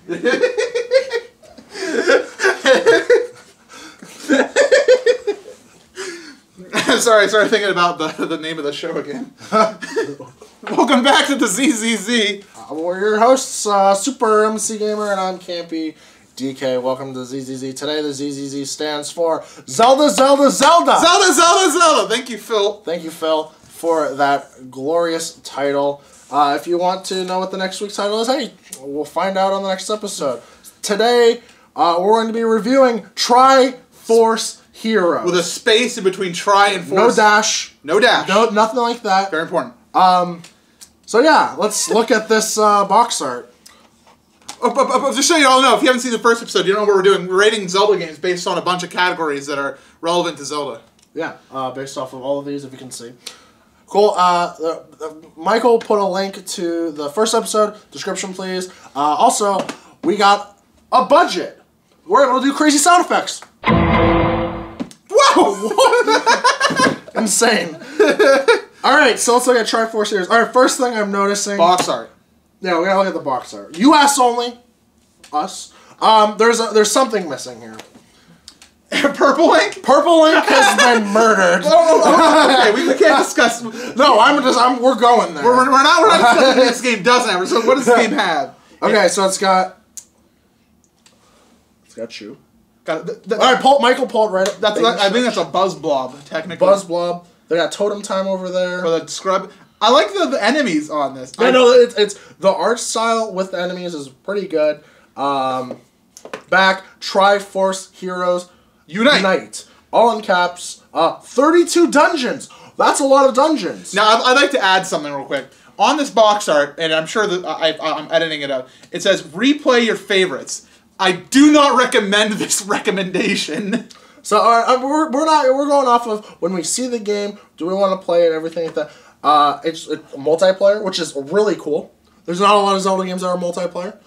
Sorry, I started thinking about the name of the show again. Welcome back to the ZZZ. We're your hosts, Super MC Gamer, and I'm Kampy DK. Welcome to ZZZ. Today, the ZZZ stands for Zelda, Zelda, Zelda! Zelda, Zelda, Zelda! Thank you, Phil. Thank you, Phil, for that glorious title. If you want to know what the next week's title is, hey, we'll find out on the next episode. Today, we're going to be reviewing Triforce Heroes. With a space in between Tri and Force. No dash. No dash. No, nothing like that. Very important. So yeah, let's look at this box art. Just so you all know, if you haven't seen the first episode, you don't know what we're doing. We're rating Zelda games based on a bunch of categories that are relevant to Zelda. Yeah, based off of all of these, if you can see. Cool. Michael put a link to the first episode. Description, please. Also, we got a budget. We're able to do crazy sound effects. Whoa! Insane. Alright, so let's look at Triforce Heroes. Alright, first thing I'm noticing... Box art. Yeah, we gotta look at the box art. US only. Us. There's something missing here. Purple ink? Purple ink has been murdered. Okay, we can't discuss... No, we're going there. We're not discussing what this game doesn't have. So what does this game have? Okay, so it's got shoe. Alright, Michael pulled right up. I think that's a buzz blob, technically. Buzz blob. They got totem time over there. For the scrub. I like the enemies on this. Yeah, no, it's the art style with the enemies is pretty good. Back, Triforce Heroes Unite. All in caps. 32 dungeons. That's a lot of dungeons. Now, I'd like to add something real quick. On this box art, and I'm sure that I'm editing it out, it says, replay your favorites. I do not recommend this recommendation. So we're going off of when we see the game, do we want to play it, everything like that. It's multiplayer, which is really cool. There's not a lot of Zelda games that are multiplayer.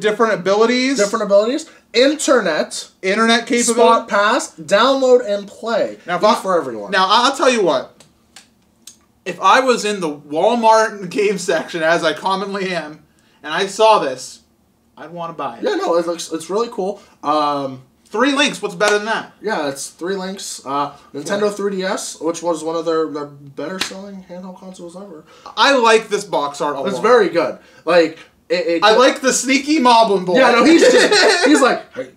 Different abilities. Different abilities. Internet capability. Spot pass, download and play. Now, for everyone. Now, I'll tell you what. If I was in the Walmart game section, as I commonly am, and I saw this, I'd want to buy it. Yeah, no, it's really cool. 3 links, what's better than that? Yeah, it's 3 links. Nintendo 3DS, which was one of their better selling handheld consoles ever. I like this box art a lot. It's very good. Like I like the sneaky Moblin boy. Yeah, no, he's like, hey.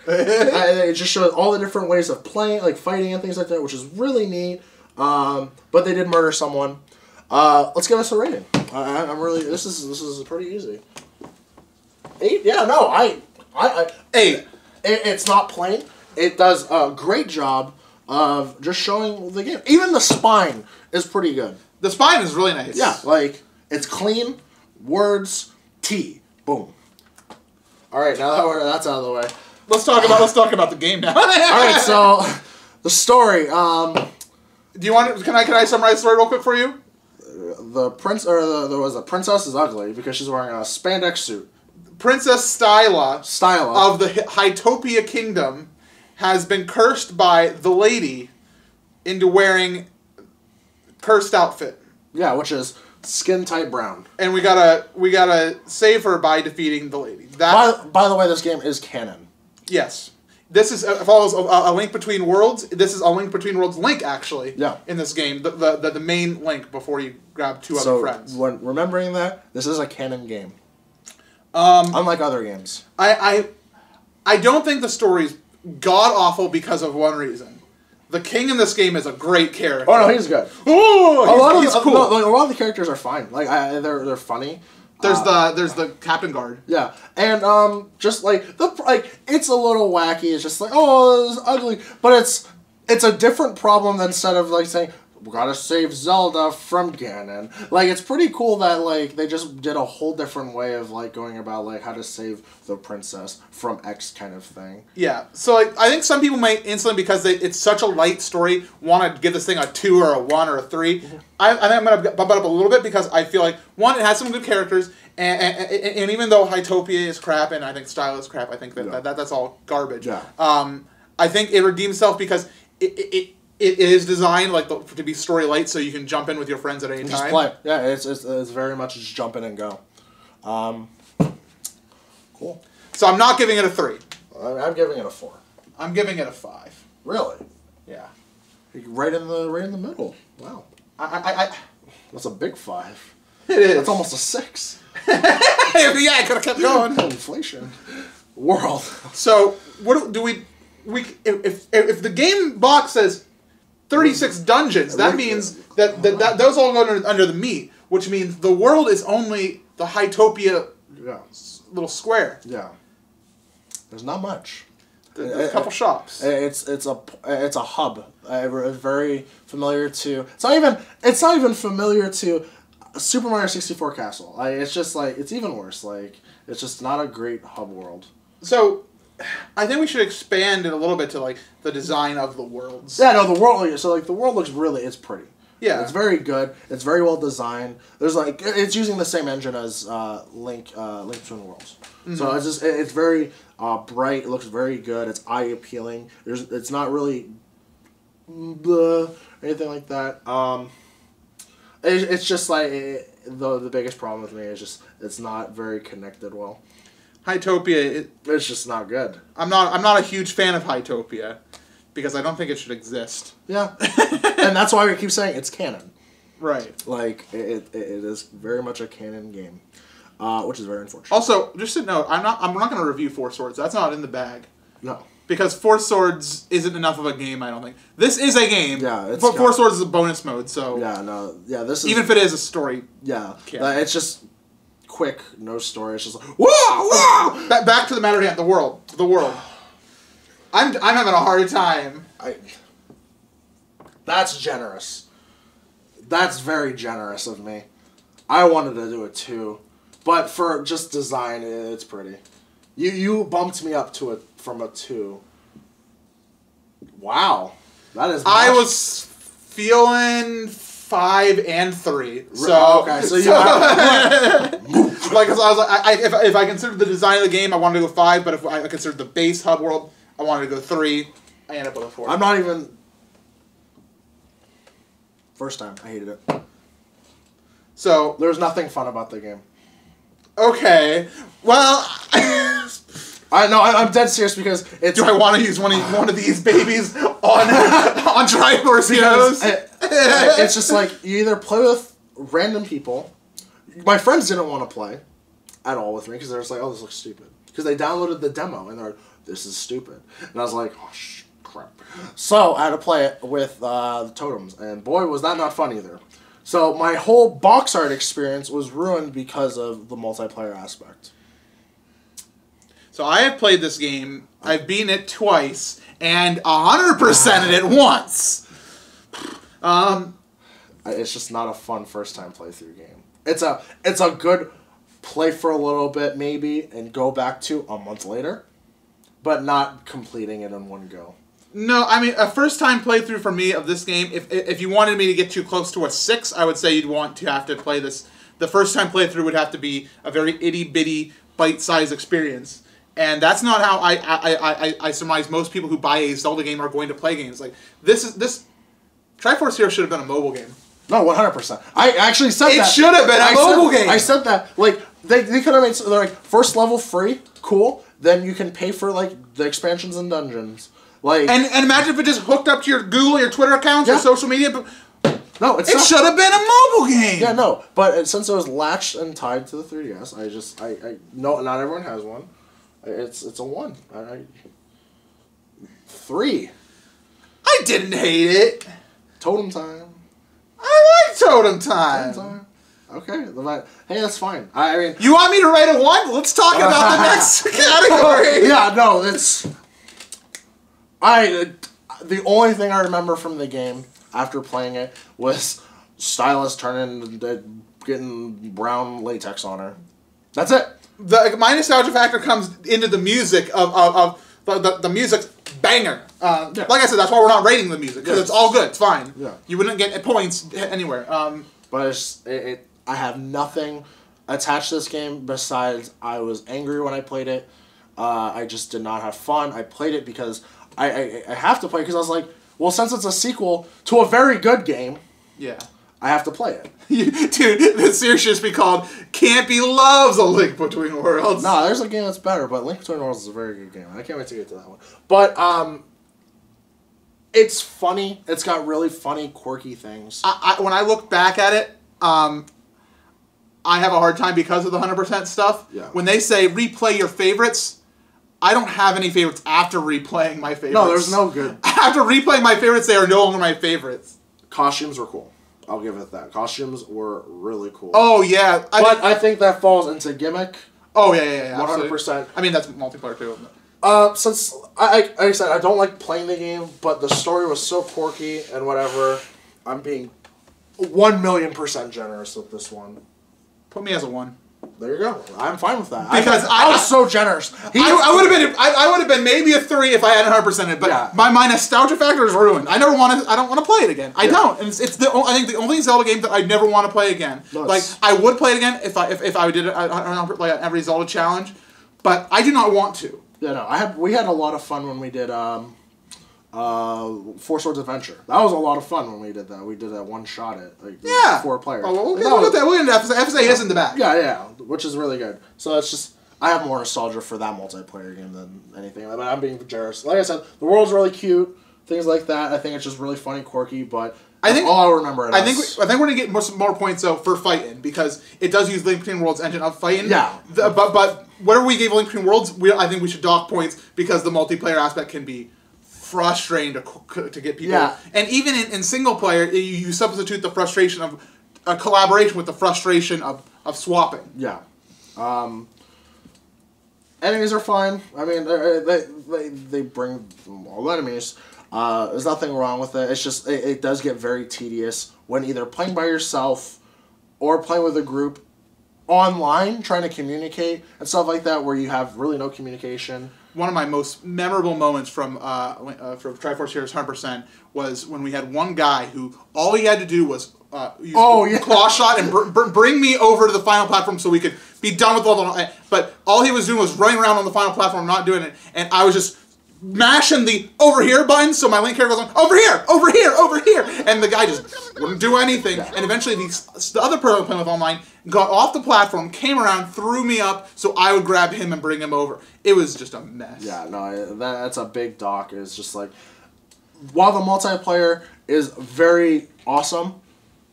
It just shows all the different ways of playing, like fighting and things like that, which is really neat. But they did murder someone. Let's give us a rating. I'm really this is pretty easy. 8? Yeah, no, 8. It's not plain. It does a great job of just showing the game. Even the spine is pretty good. The spine is really nice. Yeah, like it's clean. Words. T. Boom. All right, now that that's out of the way, let's talk about the game now. All right, so the story. Do you want? Can I summarize the story real quick for you? The princess is ugly because she's wearing a spandex suit. Princess Styla of the Hytopia Kingdom has been cursed by the lady into wearing cursed outfit. Yeah, which is skin tight brown. And we gotta save her by defeating the lady. By the way, this game is canon. Yes. This is follows a Link Between Worlds. This is a Link Between Worlds link, actually. Yeah. In this game, the main link before you grab 2 other friends. When remembering that, this is a canon game. Unlike other games. I don't think the story's god awful because of one reason. The king in this game is a great character. Oh no, he's good. Oh, he's cool. A lot of the characters are fine. Like they're funny. There's the Captain Guard. Yeah, and just like it's a little wacky. It's just like, oh, it's ugly, but it's a different problem than instead of like saying we gotta save Zelda from Ganon. Like it's pretty cool that like they just did a whole different way of like going about like how to save the princess from X kind of thing. Yeah, so like I think some people might instantly because it's such a light story want to give this thing a 2 or a 1 or a 3. Mm-hmm. I think I'm gonna bump it up a little bit because I feel like one, it has some good characters, and even though Hytopia is crap and I think Style is crap, I think that's all garbage. Yeah. I think it redeems itself because it is designed like to be story light, so you can jump in with your friends at any time. Just play. Yeah, it's very much just jump in and go. Cool. So I'm not giving it a 3. I'm giving it a 4. I'm giving it a 5. Really? Yeah. Right in the middle. Wow. That's a big 5. It is. That's almost a 6. Yeah, I could have kept going. Inflation. World. So what do we if the game box says 36 dungeons, that means that those all go under the meat, which means the world is only the Hytopia little square. Yeah. There's not much. There's a couple shops. It's a hub. Very familiar to. It's not even familiar to Super Mario 64 Castle. It's just like it's even worse. Like it's just not a great hub world. So, I think we should expand it a little bit to like the design of the worlds. Yeah, no, the world. So like the world looks it's pretty. Yeah, it's very good. It's very well designed. There's like it's using the same engine as Link Between Worlds. Mm-hmm. So it's very bright. It looks very good. It's eye appealing. It's not really anything like that. It's just like the biggest problem with me is just it's not very connected well. Hytopia, it's just not good. I'm not a huge fan of Hytopia because I don't think it should exist. Yeah, and that's why we keep saying it's canon. Right. Like it is very much a canon game, which is very unfortunate. Also, just to note, I'm not going to review Four Swords. That's not in the bag. No. Because Four Swords isn't enough of a game, I don't think. This is a game. Yeah, but Four Swords is a bonus mode, so yeah, no, yeah, this is even if it is a story. Yeah, it's just quick, no story. It's just like whoa. Back to the matter at hand. The world. I'm having a hard time. That's generous. That's very generous of me. I wanted to do it too, but for just design, it's pretty. You bumped me up to it from a 2. Wow, that is. I was feeling 5 and 3. So okay, so you like I was like, if I considered the design of the game, I wanted to go 5. But if I considered the base hub world, I wanted to go 3. I ended up with a 4. I'm not even. First time, I hated it. So there's nothing fun about the game. Okay, well, I'm dead serious because it's. Do I want to use one of these babies on Triforce heroes? It's just like you either play with random people. My friends didn't want to play at all with me because they were just like, "Oh, this looks stupid." Because they downloaded the demo and they're like, "This is stupid," and I was like, "Oh crap!" So I had to play it with the totems, and boy, was that not fun either. So my whole box art experience was ruined because of the multiplayer aspect. So I have played this game. I've beaten it twice and 100%ed it once. It's just not a fun first time playthrough game. It's a good play for a little bit maybe and go back to a month later, but not completing it in one go. No, I mean, a first-time playthrough for me of this game, if you wanted me to get too close to a 6, I would say you'd want to have to play this. The first-time playthrough would have to be a very itty-bitty, bite-sized experience. And that's not how I surmise most people who buy a Zelda game are going to play games. Like, this Triforce Heroes should have been a mobile game. No, 100%. I actually said that. It should have been a mobile game. I said that. Like, they could have made, they're like, first level free, cool, then you can pay for, like, the expansions and dungeons. Like, and imagine if it just hooked up to your Google, your Twitter accounts, your social media. No, it should have been a mobile game. Yeah, no, but since it was latched and tied to the 3DS, I no, not everyone has one. It's a 1. 3. I didn't hate it. Totem time. I like Totem Time. Okay, hey, that's fine. I mean, you want me to write a 1? Let's talk about the next category. Yeah, no, it's. The only thing I remember from the game after playing it was Stylus turning into getting brown latex on her. That's it. My nostalgia factor comes into the music of the music's banger. Like I said, that's why we're not rating the music because it's all good. It's fine. Yeah. You wouldn't get points anywhere. But I have nothing attached to this game besides I was angry when I played it. I just did not have fun. I played it because I have to play because I was like, well, since it's a sequel to a very good game, I have to play it. Dude, the series should just be called Kampy Loves A Link Between Worlds. No, there's a game that's better, but Link Between Worlds is a very good game. I can't wait to get to that one. But it's funny. It's got really funny, quirky things. When I look back at it, I have a hard time because of the 100% stuff. Yeah. When they say replay your favorites, I don't have any favorites after replaying my favorites. No, there's no good. After replaying my favorites, they are no longer my favorites. Costumes were cool. I'll give it that. Costumes were really cool. Oh, yeah. I think that falls into gimmick. Oh, yeah. 100%. I mean, that's multiplayer, too. Since, like I said, I don't like playing the game, but the story was so quirky and whatever, I'm being 1,000,000% generous with this one. Put me as a 1. There you go. I'm fine with that. Because I was so generous. I would have been maybe a 3 if I hadn't 100%ed it, but Yeah. my nostalgia factor is ruined. I don't want to play it again. I don't. And it's I think the only Zelda game that I never want to play again. Nice. Like I would play it again if I did it on like every Zelda challenge, but I do not want to. Yeah, no. We had a lot of fun when we did Four Swords Adventure. That was a lot of fun when we did that. We did that one shot at 4 players. Oh, we'll get that. We'll get that. FSA is in the back. Yeah, which is really good. So it's just I have more nostalgia for that multiplayer game than anything. But I'm being generous. Like I said, the world's really cute. Things like that. I think it's just really funny, quirky. But I think all I remember. I think we're gonna get more points though for fighting because it does use Link Between Worlds engine of fighting. Yeah. But whatever we gave Link Between Worlds, I think we should dock points because the multiplayer aspect can be frustrating to get people. Yeah. And even in single player, you substitute the frustration of a collaboration with the frustration of swapping. Yeah. Enemies are fine. I mean, they bring all the enemies. There's nothing wrong with it. It's just it does get very tedious when either playing by yourself or playing with a group online, trying to communicate and stuff like that, where you have really no communication. One of my most memorable moments from Triforce Heroes 100% was when we had one guy who all he had to do was use claw shot and bring me over to the final platform so we could be done with the level. But all he was doing was running around on the final platform, not doing it, and I was just mashing the over here button, so my Link character goes on, over here, over here, over here, and the guy just wouldn't do anything. And eventually the other person playing with online got off the platform, came around, threw me up, so I would grab him and bring him over. It was just a mess. Yeah, no, that's a big dock. It's just like, while the multiplayer is very awesome,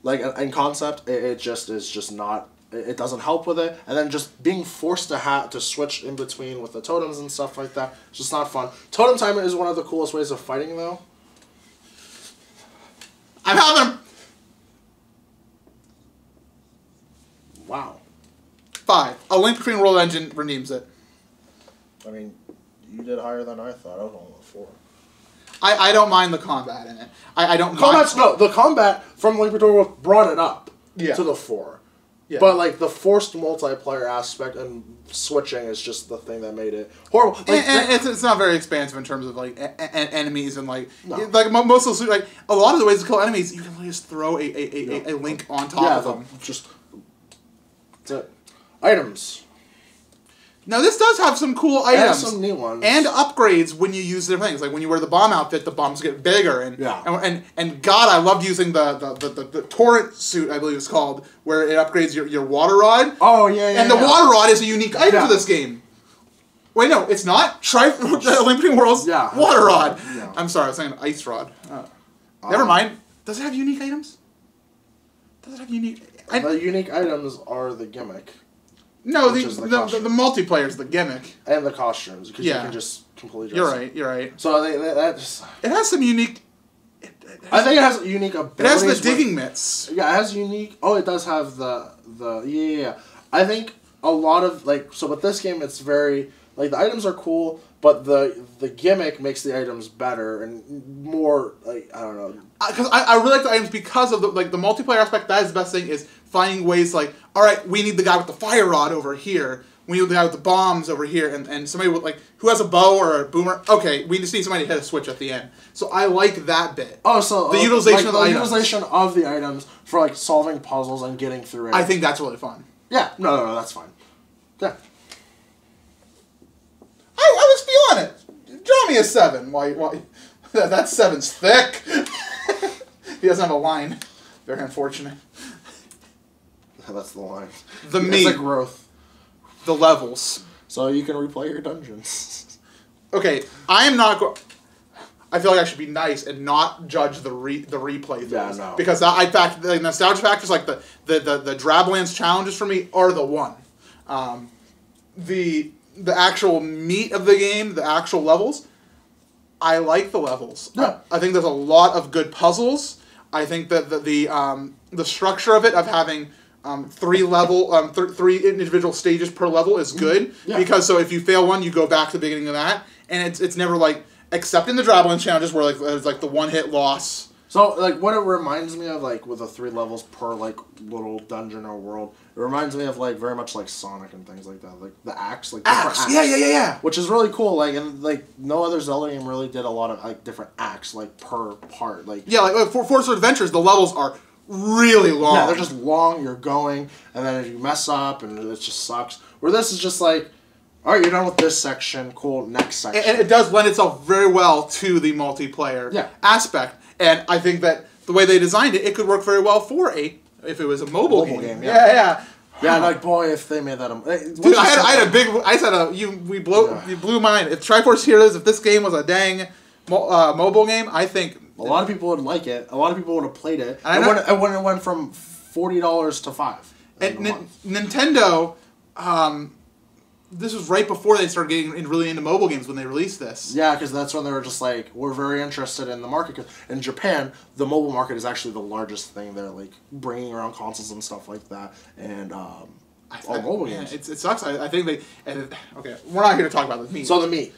like in concept, it just is just not. It doesn't help with it, and then just being forced to switch in between with the totems and stuff like that, it's just not fun. Totem time is one of the coolest ways of fighting, though. I'm having him. Wow. 5. A Link Between World engine redeems it. I mean, you did higher than I thought. I was only 4. I don't mind the combat in it. I don't. The combat from Link Between Worlds brought it up to the 4. Yeah. But like the forced multiplayer aspect and switching is just the thing that made it horrible. Like, and it's not very expansive in terms of like enemies and like most of the like a lot of the ways to kill enemies you can really just throw a link on top of them. Just that's it. Items. Now this does have some cool items and some new ones and upgrades when you use their things. Like when you wear the bomb outfit, the bombs get bigger and God, I loved using the torrent suit, I believe it's called, where it upgrades your water rod. Oh yeah. And the water rod is a unique item to this game. Wait, no, it's not. Link Between Worlds. Yeah. Water rod. Yeah. I'm sorry, I was saying ice rod. Never mind. Does it have unique items? Does it have unique? The unique items are the gimmick. No, the multiplayer is the gimmick. And the costumes, because you can just completely dress You're right. So that just... It has some unique... I think it has unique abilities. It has the digging mitts. Yeah, it has unique... Oh, it does have the... Yeah. I think a lot of, like... So with this game, it's very... Like, the items are cool, but the gimmick makes the items better and more, like, I don't know. Because I really like the items because of the multiplayer aspect. That is the best thing, is finding ways like, all right, we need the guy with the fire rod over here. We need the guy with the bombs over here. And somebody with, like, who has a bow or a boomer. Okay, we just need somebody to hit a switch at the end. So I like that bit. Oh, so... The utilization of the items. utilization of the items for, like, solving puzzles and getting through it. I think that's really fun. Yeah. No, that's fine. Yeah. I was feeling it. Draw me a 7. Why? That 7's thick. He doesn't have a line. Very unfortunate. That's the line. The meat. It's like growth. The levels. So you can replay your dungeons. Okay, I am not going... I feel like I should be nice and not judge the replay things. Yeah, no. Because the nostalgia factors, like the Drablands challenges for me are the one. The actual meat of the game, the actual levels, I like the levels. Yeah. I think there's a lot of good puzzles. I think that the structure of it, of having three individual stages per level is good. Yeah. Because so if you fail one, you go back to the beginning of that, and it's never like, except in the Drablands challenges where like it's like the one-hit loss. So like what it reminds me of, like with the 3 levels per like little dungeon or world, it reminds me of like very much like Sonic and things like that, like the axe, like different axe. Yeah. Which is really cool. Like, and like no other Zelda game really did a lot of like different acts like per part. Like for Forza Adventures, the levels are really long. Yeah, they're just long. You're going, and then if you mess up, and it just sucks. Where this is just like, all right, you're done with this section. Cool, next section. And it does lend itself very well to the multiplayer aspect. And I think that the way they designed it, it could work very well for if it was a mobile game. Yeah, like boy, if they made that dude, you blew mine. If Triforce Heroes, if this game was a dang mobile game, I think a lot of people would like it. A lot of people would have played it. And when it went from $40 to $5. And Nintendo, this was right before they started getting really into mobile games when they released this. Yeah, because that's when they were just like, we're very interested in the market. 'Cause in Japan, the mobile market is actually the largest thing. They're like bringing around consoles and stuff like that, and all mobile games. It sucks. I think they. Okay, we're not here to talk about the meat. So the meat.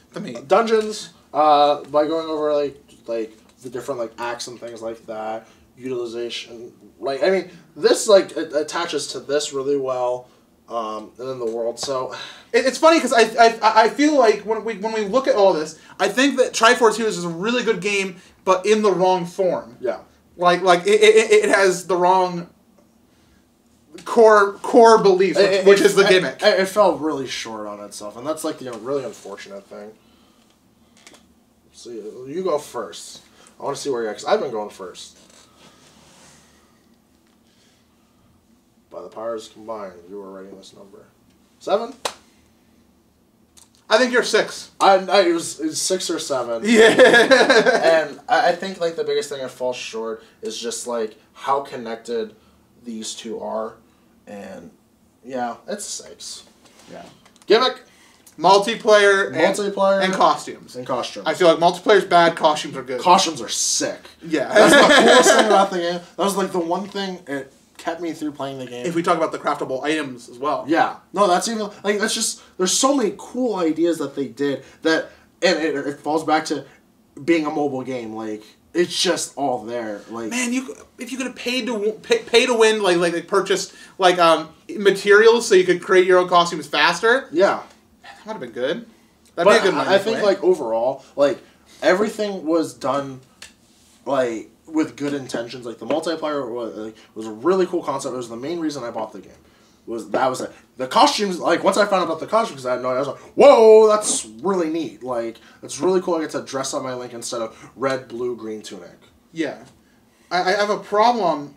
Dungeons. By going over like the different like acts and things like that, utilization. Like I mean, this like it attaches to this really well. And then the world. So it's funny because I feel like when we look at all this, I think that Triforce Heroes is a really good game, but in the wrong form. Yeah. Like it has the wrong core beliefs, which is the gimmick. It fell really short on itself, and that's like the really unfortunate thing. So you go first. I want to see where you're at, because I've been going first. By the powers combined, you were writing this number. 7? I think you're 6. It was 6 or 7. Yeah. And I think like the biggest thing that falls short is just like how connected these two are. And yeah, it's 6. Yeah. Gimmick. Multiplayer and costumes. I feel like multiplayer's bad, costumes are good. Costumes are sick. Yeah. That's the coolest thing about the game. That was like the one thing it kept me through playing the game. If we talk about the craftable items as well. Yeah. No, that's even like that's just there's so many cool ideas that they did that, and it falls back to being a mobile game. Like it's just all there. Like man, if you could have paid to win, like purchased like materials so you could create your own costumes faster. Yeah. That would have been good. That'd be a good one. I think like overall, like everything was done like with good intentions. Like the multiplayer was a really cool concept. It was the main reason I bought the game. That was it. The costumes, like once I found out about the costumes, I had no idea. I was like, whoa, that's really neat. Like it's really cool. I get to dress up my Link instead of red, blue, green tunic. Yeah, I have a problem.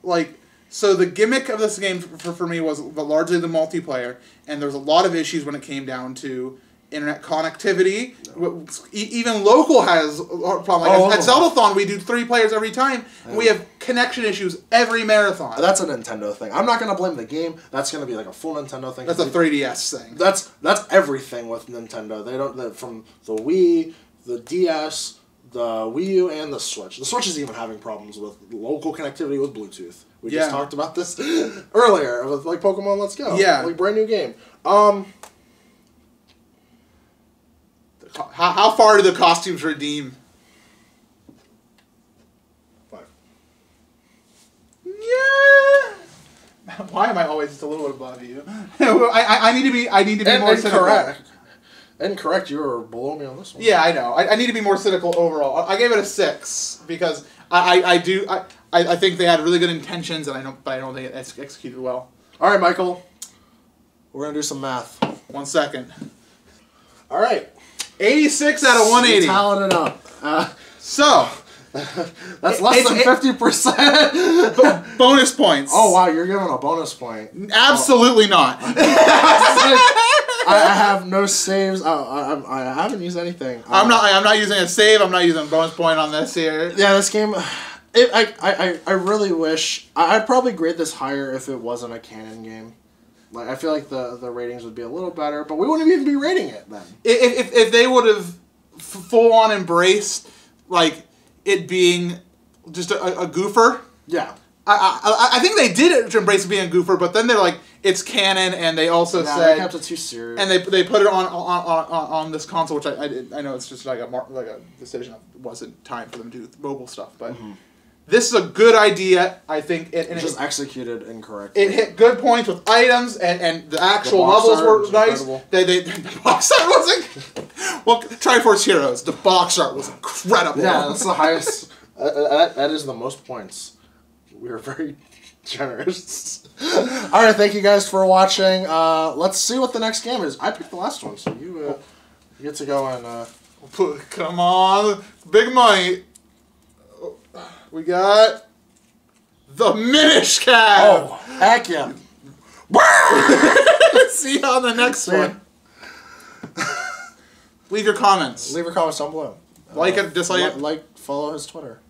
Like so, the gimmick of this game for me was largely the multiplayer, and there's a lot of issues when it came down to internet connectivity. No. Even local has a problem. Like at Zeldathon, we do 3 players every time, and we have connection issues every marathon. That's a Nintendo thing. I'm not going to blame the game. That's going to be like a full Nintendo thing. That's a 3DS thing. That's everything with Nintendo. They don't from the Wii, the DS, the Wii U, and the Switch. The Switch is even having problems with local connectivity with Bluetooth. We just talked about this earlier with like Pokemon Let's Go. Yeah, like brand new game. How far do the costumes redeem? 5. Yeah. Why am I always just a little bit above you? I need to be more cynical. Incorrect. You were below me on this one. Yeah, I know. I need to be more cynical overall. I gave it a 6 because I think they had really good intentions, and I don't think it's executed well. All right, Michael. We're gonna do some math. 1 second. All right. 86 out of 180. Talent it up. So, That's less than 50%. Bonus points. Oh wow, you're giving a bonus point. Absolutely not. I have no saves. I haven't used anything. I'm not using a save. I'm not using a bonus point on this here. Yeah, this game. I really wish I'd probably grade this higher if it wasn't a canon game. Like I feel like the ratings would be a little better, but we wouldn't even be rating it then. If they would have full on embraced like it being just a goofer. Yeah. I think they did it to embrace it being a goofer, but then they're like, it's canon, and they also said they kept it too serious. And they put it on this console, which I know it's just like a decision. It wasn't time for them to do mobile stuff, but this is a good idea. I think it just executed incorrectly. It hit good points with items, and the actual levels were nice. The box art wasn't. Well, Triforce Heroes, the box art was incredible. Yeah, that's the highest. That is the most points. We were very generous. Alright, thank you guys for watching. Let's see what the next game is. I picked the last one, so you get to go and... Come on, big money. We got... the Minish Cap! Oh, heck yeah. See you on the next one. Leave your comments. Leave your comments down below. Like it, dislike it. Like, follow his Twitter.